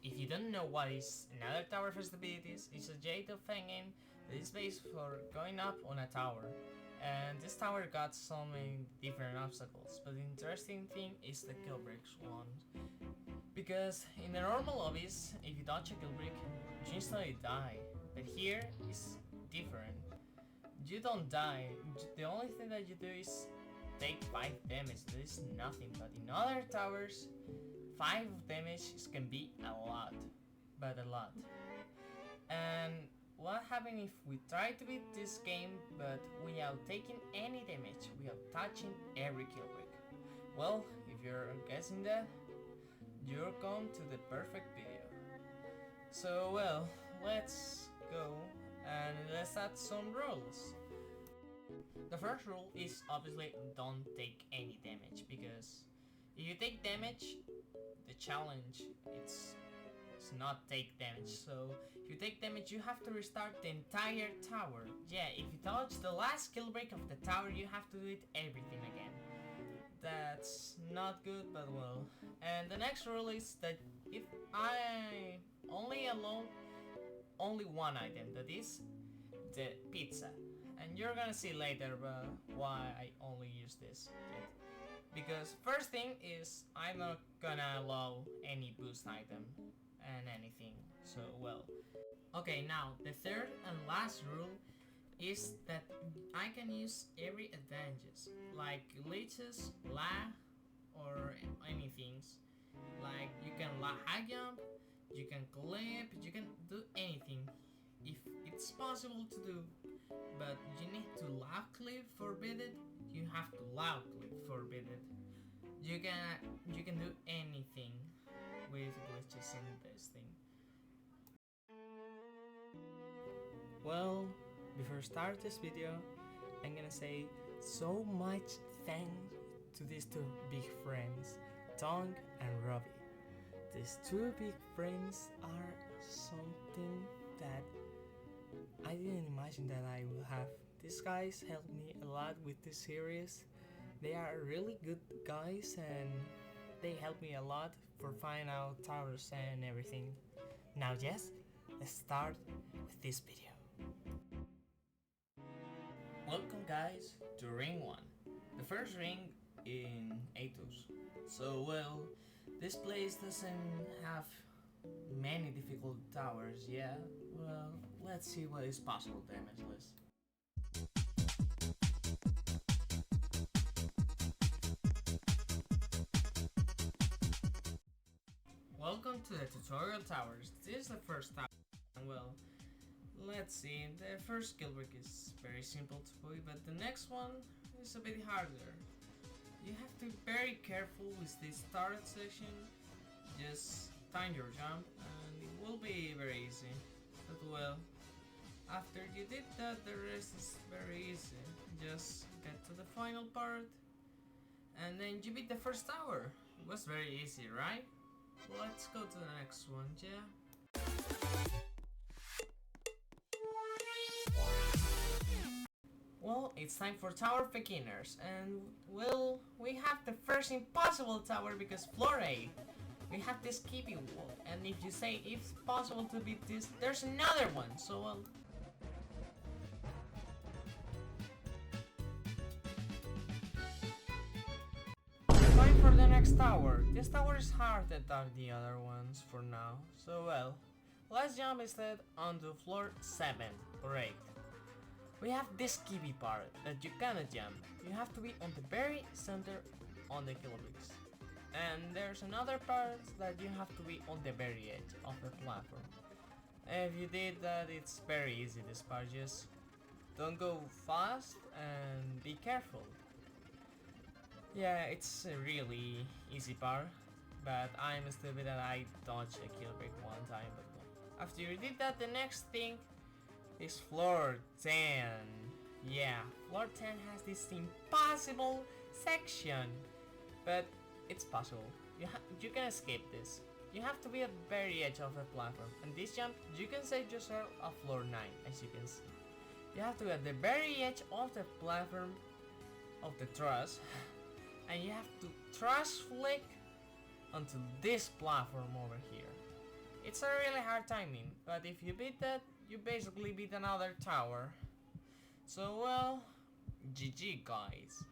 if you don't know what is another tower festivities, it's a Jtoh thing that is based for going up on a tower. And this tower got so many different obstacles, but the interesting thing is the kill bricks one. Because in the normal lobbies, if you dodge a kill brick, you instantly die. But here is different. You don't die, the only thing that you do is take 5 damage, that is nothing, but in other towers, 5 damage can be a lot, but a lot. And what happens if we try to beat this game, but without taking any damage, without touching every kill brick? Well, if you're guessing that, you're come to the perfect video. So well, let's go and let's add some rules. The first rule is obviously don't take any damage, because if you take damage, the challenge it's not take damage. So if you take damage, you have to restart the entire tower. Yeah, if you touch the last kill break of the tower, you have to do it everything again. That's not good, but well. And the next rule is that if I only allow only one item, that is the pizza. And you're gonna see later why I only use this yet. Because first thing is I'm not gonna allow any boost item and anything, so well. Okay, now the third and last rule is that I can use every advantages, like glitches, lag, or anything. Like you can high jump, you can clip, you can do anything if it's possible to do. But you need to loud clip forbid it, you have to loud clip forbid it. You can do anything with glitches in this thing. Well, before start this video, I'm gonna say so much thanks to these two big friends, Tonk and Robi. These two big friends are something that I didn't imagine that I would have. These guys helped me a lot with this series. They are really good guys and they helped me a lot for finding out towers and everything. Now yes, let's start with this video. Welcome guys to ring 1. The first ring in Atos. So well, this place doesn't have many difficult towers, yeah? Well, let's see what is possible damageless. Welcome to the tutorial towers. This is the first tower. Well, let's see. The first skill brick is very simple to play, but the next one is a bit harder. You have to be very careful with this start section. Just time your jump and it will be very easy. But well, after you did that, the rest is very easy. Just get to the final part and then you beat the first tower. It was very easy, right? Let's go to the next one, yeah? Well, it's time for tower beginners, and well, we have the first impossible tower because floor 8. We have this keepy wall, and if you say it's possible to beat this, there's another one, so well. Time for the next tower. This tower is harder than the other ones for now, so well. Let's jump instead onto floor 7 or 8. We have this keepy part that you cannot jump. You have to be on the very center on the kilobricks. And there's another part that you have to be on the very edge of the platform. If you did that, it's very easy this part, just don't go fast and be careful. Yeah, it's a really easy part, but I'm stupid that I dodged a kill break one time. But after you did that, the next thing is floor 10. Yeah, floor 10 has this impossible section, but it's possible. You can escape this. You have to be at the very edge of the platform, and this jump you can save yourself a floor 9, as you can see. You have to be at the very edge of the platform of the truss, and you have to truss flick onto this platform over here. It's a really hard timing, but if you beat that, you basically beat another tower. So well, GG guys.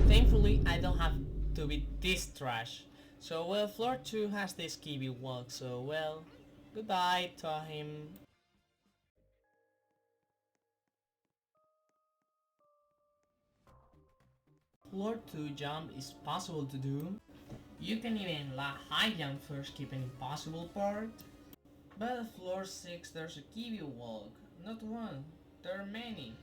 Thankfully, I don't have to beat this trash. So well, floor 2 has this kiwi walk, so well, goodbye to him. Floor 2 jump is possible to do. You can even high jump first, keep an impossible part. But at floor 6 there's a kiwi walk, not one, there are many.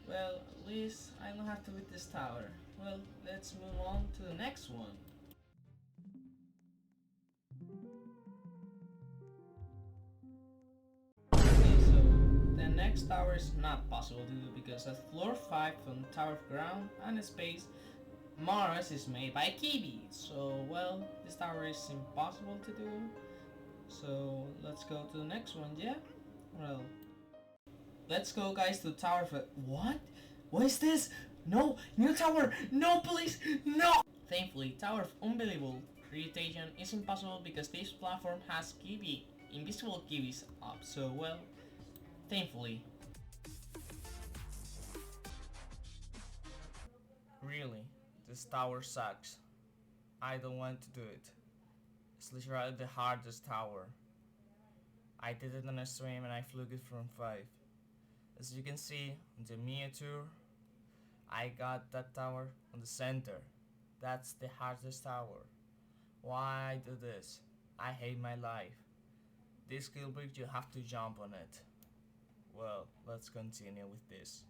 Well, at least I don't have to beat this tower. Well, let's move on to the next one. Okay, so the next tower is not possible to do because at floor 5 from Tower of Ground and Space, Mars is made by Kiwi. So, well, this tower is impossible to do. So, let's go to the next one, yeah? Well, let's go guys to Tower of... What? What is this? No! New tower! No, please! No! Thankfully, Tower of Unbelievable Rotation is impossible because this platform has Kiwi, invisible Kiwis up. So, well, thankfully. Really, this tower sucks. I don't want to do it. It's literally the hardest tower. I did it on a stream and I flew it from 5. As you can see on the miniature, I got that tower on the center. That's the hardest tower. Why do this? I hate my life. This skill brick, you have to jump on it. Well, let's continue with this.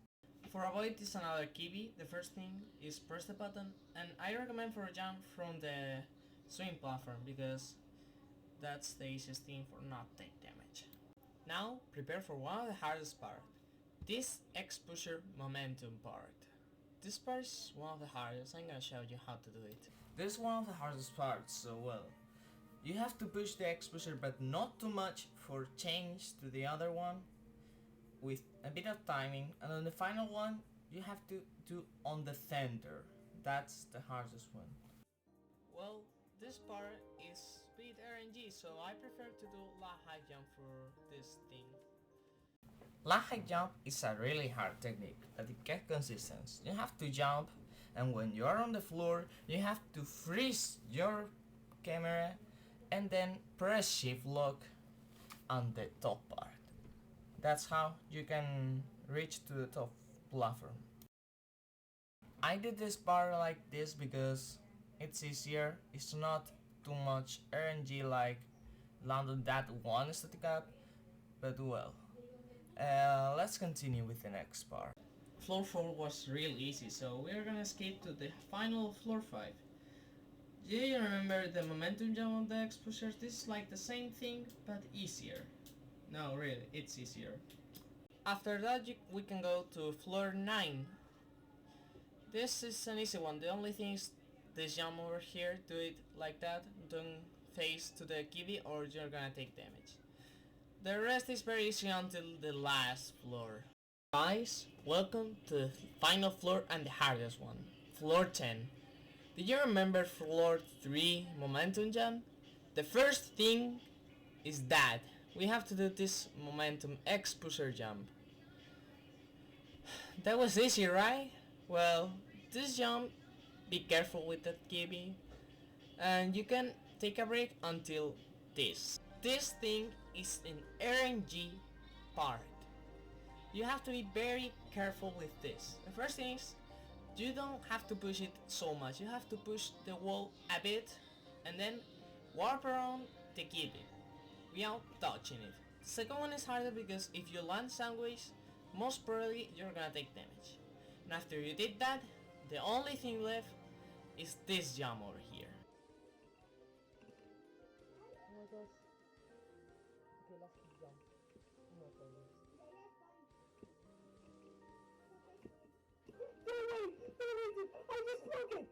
For avoid this another kiwi, the first thing is press the button, and I recommend for a jump from the swing platform because that's the easiest thing for not take damage. Now prepare for one of the hardest part, this X pusher momentum part. This part is one of the hardest. I'm gonna show you how to do it. This is one of the hardest parts, so well, you have to push the X pusher but not too much for change to the other one with a bit of timing, and on the final one you have to do on the center. That's the hardest one. Well, this part is speed RNG, so I prefer to do la high jump for this thing. La high jump is a really hard technique, but it gets consistent. You have to jump, and when you are on the floor, you have to freeze your camera and then press shift lock on the top part. That's how you can reach to the top platform. I did this part like this because it's easier. It's not too much RNG like landing that one static up, but well. Let's continue with the next part. Floor 4 was real easy, so we're gonna skip to the final floor 5. Do you remember the momentum jump on the X pusher? This is like the same thing, but easier. No, really, it's easier. After that, we can go to floor 9. This is an easy one. The only thing is this jump over here. Do it like that. Don't face to the kiwi or you're gonna take damage. The rest is very easy until the last floor. Guys, welcome to the final floor and the hardest one. Floor 10. Do you remember floor 3 momentum jump? The first thing is that we have to do this momentum X pusher jump. That was easy, right? Well, this jump, be careful with that kiwi, and you can take a break until this. This thing is an RNG part. You have to be very careful with this. The first thing is, you don't have to push it so much. You have to push the wall a bit and then warp around the kiwi without touching it. The second one is harder because if you land sideways, most probably you're gonna take damage. And after you did that, the only thing left is this jump over here. Oh my gosh. Okay, let's keep jump. No problem. I just broke it!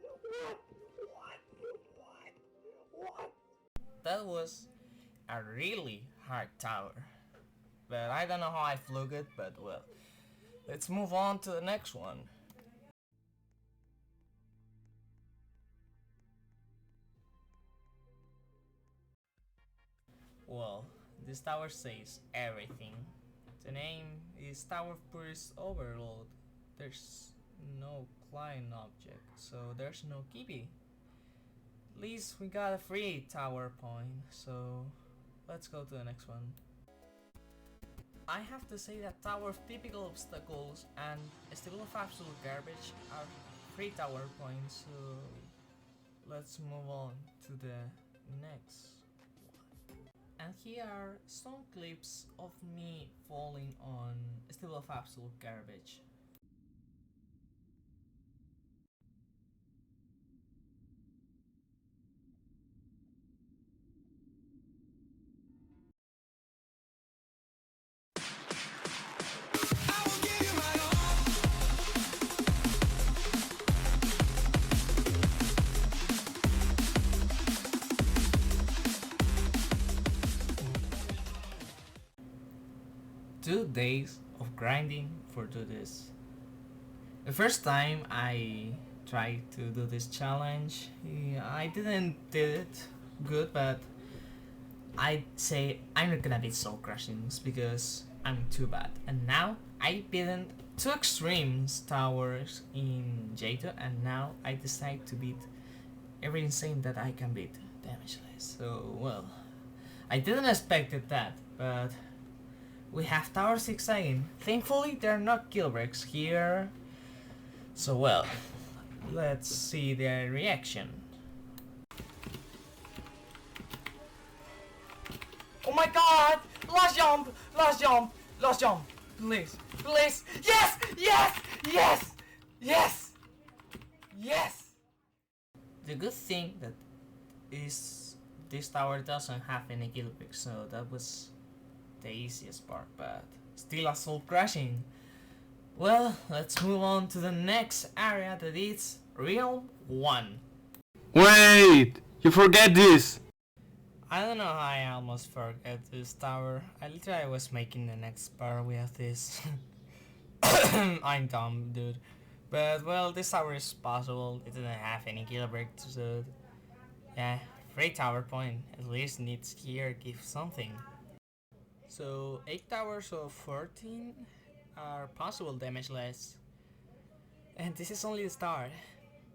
What? That was a really hard tower. But I don't know how I flew it, but well. Let's move on to the next one. Well, this tower says everything. The name is Tower of Purist Overload. There's no client object, so there's no keepy. At least we got a free tower point, so let's go to the next one. I have to say that Tower of Typical Obstacles and Stable of Absolute Garbage are free tower points, so let's move on to the next. And here are some clips of me falling on Stable of Absolute Garbage. Two days of grinding for do this. The first time I tried to do this challenge, I didn't did it good, but I'd say I'm not gonna beat Soul Crushings because I'm too bad. And now I beaten two extremes towers in Jtoh, and now I decide to beat every insane that I can beat damageless. So well, I didn't expect that, but we have Tower 6 again. Thankfully there are not kill breaks here. So well, let's see their reaction. Oh my god! Last jump! Last jump! Last jump! Please! Please! Yes! Yes! Yes! Yes! Yes! The good thing that is this tower doesn't have any kill breaks, so that was the easiest part, but still a soul crushing. Well, let's move on to the next area, that is Realm 1. Wait! You forget this! I don't know how I almost forget this tower. I literally was making the next part with this. I'm dumb, dude. But well, this tower is possible. It doesn't have any kill breaks, so yeah, free tower point. At least needs here give something. So 8 towers of 14 are possible damageless. And this is only the start,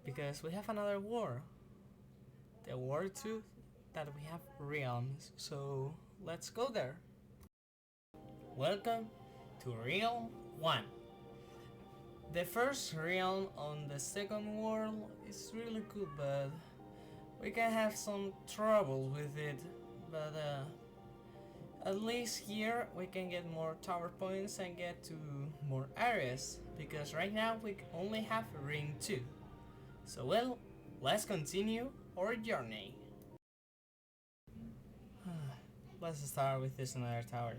because we have another war. The war 2 that we have realms, so let's go there. Welcome to Realm 1. The first realm on the second world is really good, but we can have some trouble with it. But at least here we can get more tower points and get to more areas, because right now we only have ring 2. So well, let's continue our journey. Let's start with this another tower.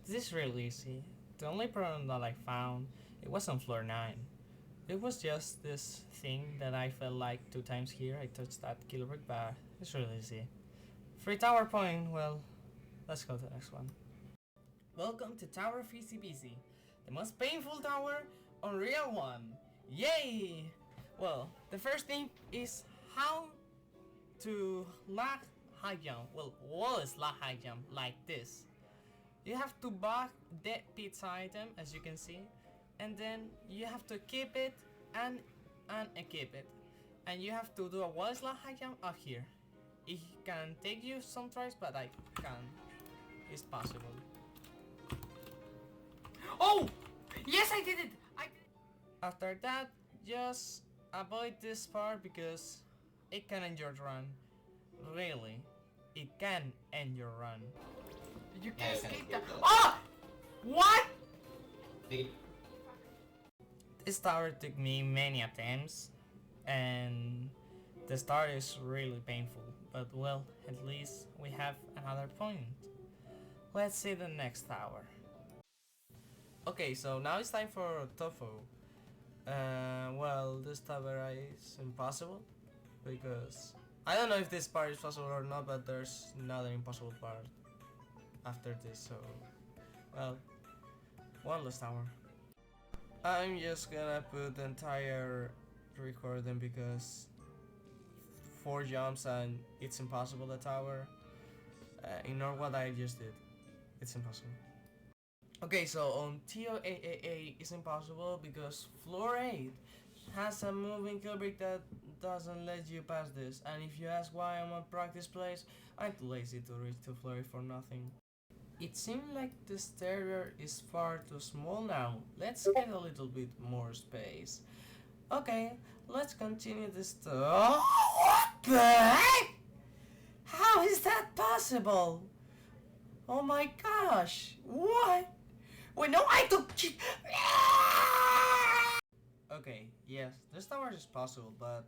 This is really easy. The only problem that I found, it was on floor 9. It was just this thing that I felt like 2 times here. I touched that kill brick, but it's really easy. Free tower point, well, let's go to the next one. Welcome to Tower of Easy Peasy, the most painful tower on Real 1. Yay! Well, the first thing is how to lag high jump. Well, what is lag high jump? Like this. You have to back the pizza item, as you can see, and then you have to keep it and equip it. And you have to do a wall lag high jump up here. It can take you some tries, but I can. It's possible. Oh! Yes, I did it! After that, just avoid this part because it can end your run. Really, it can end your run. You can't escape that. Oh! What? This tower took me many attempts, and the start is really painful. But well, at least we have another point. Let's see the next tower. Okay, so now it's time for Tofu. Well, this tower is impossible because I don't know if this part is possible or not, but there's another impossible part. after this, so well, one less tower. I'm just gonna put the entire recording because 4 jumps and it's impossible the tower. Ignore what I just did. It's impossible. Okay, so on TOAAA it's impossible because floor 8 has a moving kill brick that doesn't let you pass this, and if you ask why I'm on practice place, I'm too lazy to reach to floor 8 for nothing. It seems like the stair is far too small now. Let's get a little bit more space. Okay, let's continue this. What the heck? How is that possible? Oh my gosh! What? Wait, no, I don't. Okay, yes, this tower is possible, but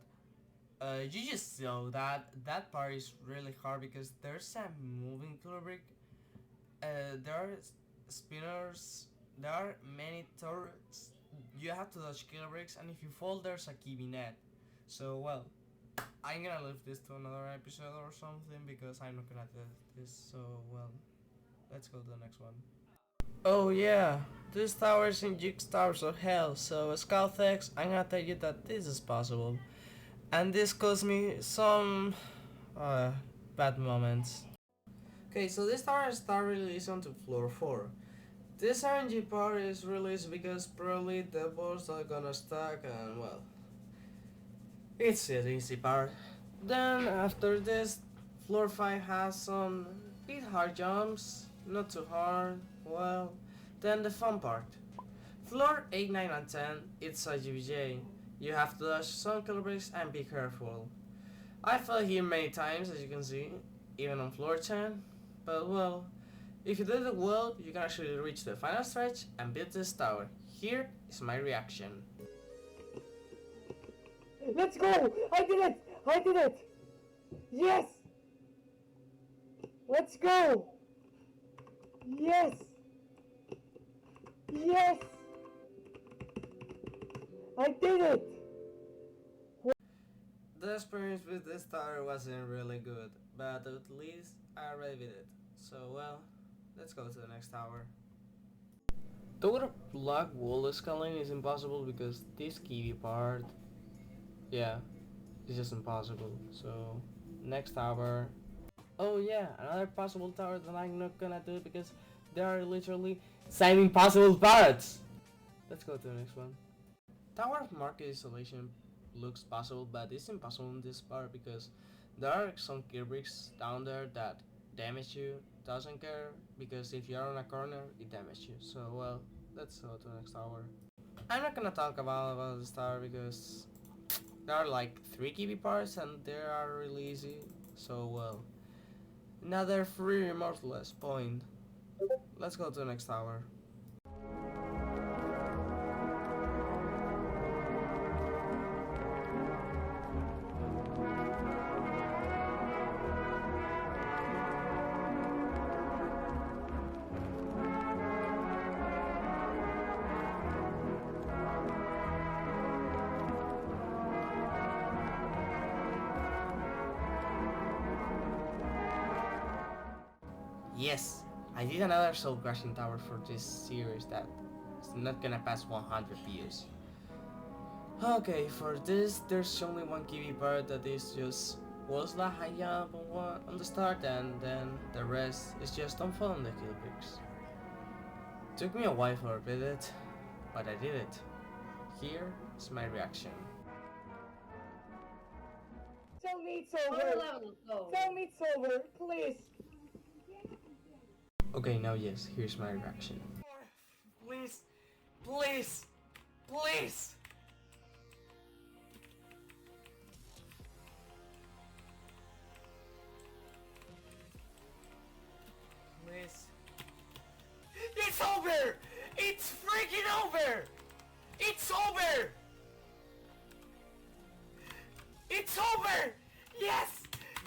you just know that that part is really hard because there's a moving killer brick. There are spinners. There are many turrets. You have to dodge killer bricks, and if you fall, there's a kiwi net. So well, I'm gonna leave this to another episode or something because I'm not gonna do this. So well, let's go to the next one. Oh yeah, this tower is in Jigstars of Hell, so scouthex, I'm gonna tell you that this is possible. And this caused me some bad moments. Okay, so this tower started released onto floor 4. This RNG part is released because probably the balls are gonna stack and well, it's an easy part. Then after this, floor 5 has some bit hard jumps, not too hard, well, then the fun part. Floor 8, 9 and 10, it's a GBJ. You have to dodge some killer bricks and be careful. I fell here many times as you can see, even on floor 10, but well, if you did it well, you can actually reach the final stretch and beat this tower. Here is my reaction. Let's go! I did it! I did it! Yes! Let's go! Yes! Yes! I did it! The experience with this tower wasn't really good, but at least I already did it. So well, let's go to the next tower. The water block wall scaling is impossible because this kiwi part, yeah, it's just impossible. So next tower. Oh yeah, another possible tower that I'm not gonna do because there are literally 7 impossible parts. Let's go to the next one. Tower of Market Isolation looks possible, but it's impossible in this part because there are some kill bricks down there that damage you. Doesn't care because if you are on a corner, it damages you. So well, let's go to the next tower. I'm not gonna talk about this tower because there are like 3 kiwi parts and they are really easy. So well, another free remorseless point. Let's go to the next tower. Yes, I did another soul crashing tower for this series that is not gonna pass 100 views. Okay, for this there's only one kiwi part that is just was la high jump on the start, and then the rest is just don't fall on the kill bricks. Took me a while for a bit, but I did it. Here is my reaction. Tell me it's over! Tell me it's over, please! Okay, now yes, here's my reaction. Please, please, please! Please. It's over! It's freaking over! It's over! It's over! Yes!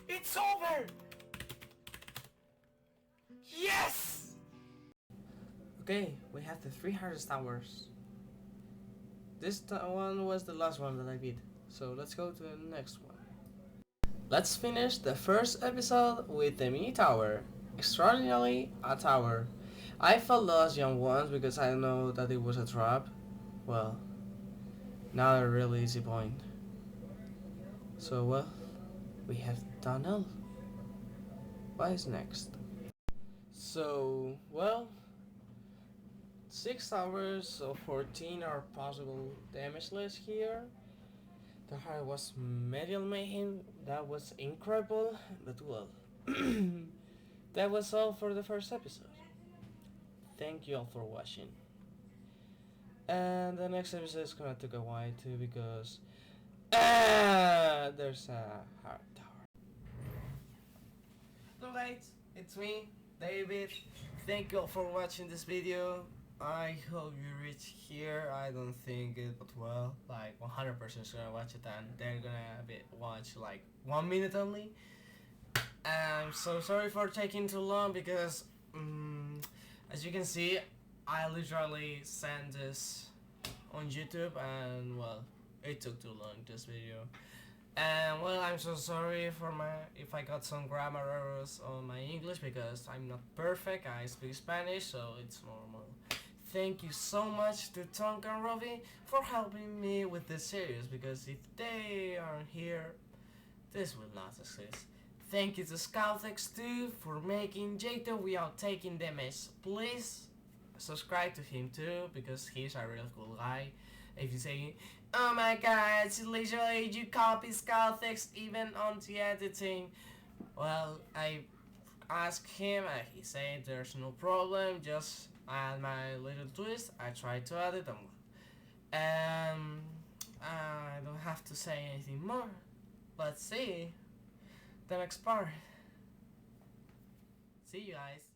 It's over! Yes! Okay, we have the 3 hardest towers. This one was the last one that I beat, so let's go to the next one. Let's finish the first episode with the mini tower. extraordinarily a tower. I felt lost young once because I know that it was a trap. Well, now a really easy point. So well, we have tunnel. What is next? So well, 6 hours of 14 are possible damageless here. The heart was medial mayhem. That was incredible, but well, that was all for the first episode. Thank you all for watching. And the next episode is gonna take a while too because there's a hard tower. Hello guys, it's me, David. Thank you all for watching this video. I hope you reach here. I don't think it, but well, like 100% is gonna watch it, and they're gonna watch like 1 minute only. I'm so sorry for taking too long because, as you can see, I literally sent this on YouTube, and well, it took too long, this video. And well, I'm so sorry for if I got some grammar errors on my English because I'm not perfect. I speak Spanish, so it's normal. Thank you so much to Tonk and Robi for helping me with this series, because if they aren't here, this will not exist. Thank you to scouthex too for making Jtoh without taking the mess. Please subscribe to him too, because he's a real cool guy. If you say, oh my god, it's literally you copy scouthex even on the editing. Well, I asked him and he said there's no problem, just add my little twist. I tried to add it and I don't have to say anything more. Let's see the next part. See you guys.